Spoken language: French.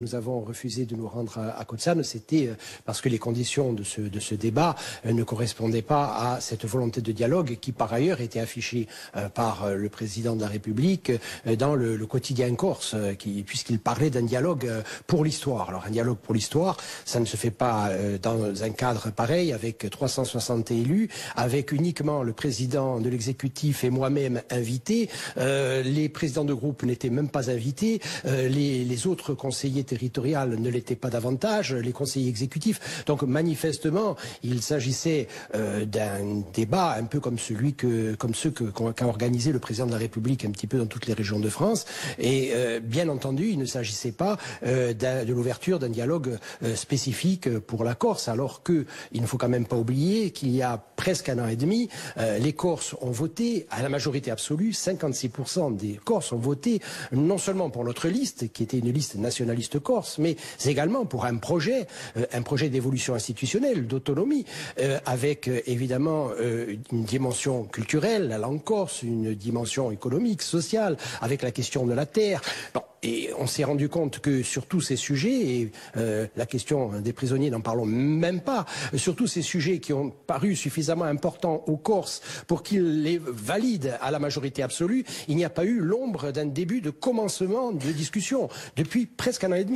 Nous avons refusé de nous rendre à Kotzane, c'était parce que les conditions de ce débat ne correspondaient pas à cette volonté de dialogue qui, par ailleurs, était affichée par le président de la République dans le quotidien corse, puisqu'il parlait d'un dialogue pour l'histoire. Alors, un dialogue pour l'histoire, ça ne se fait pas dans un cadre pareil, avec 360 élus, avec uniquement le président de l'exécutif et moi-même invités. Les présidents de groupe n'étaient même pas invités. Les autres conseillers territorial ne l'était pas davantage, les conseillers exécutifs. Donc manifestement, il s'agissait d'un débat un peu comme ceux qu'a organisé le président de la République un petit peu dans toutes les régions de France. Et bien entendu, il ne s'agissait pas de l'ouverture d'un dialogue spécifique pour la Corse, alors que il ne faut quand même pas oublier qu'il y a presque un an et demi, les Corses ont voté à la majorité absolue, 56% des Corses ont voté non seulement pour notre liste, qui était une liste nationaliste corse, mais également pour un projet d'évolution institutionnelle, d'autonomie, avec évidemment une dimension culturelle, la langue corse, une dimension économique, sociale, avec la question de la terre. Bon, et on s'est rendu compte que sur tous ces sujets, et la question des prisonniers, n'en parlons même pas, sur tous ces sujets qui ont paru suffisamment importants aux Corses pour qu'ils les valident à la majorité absolue, il n'y a pas eu l'ombre d'un début de commencement de discussion depuis presque un an et demi.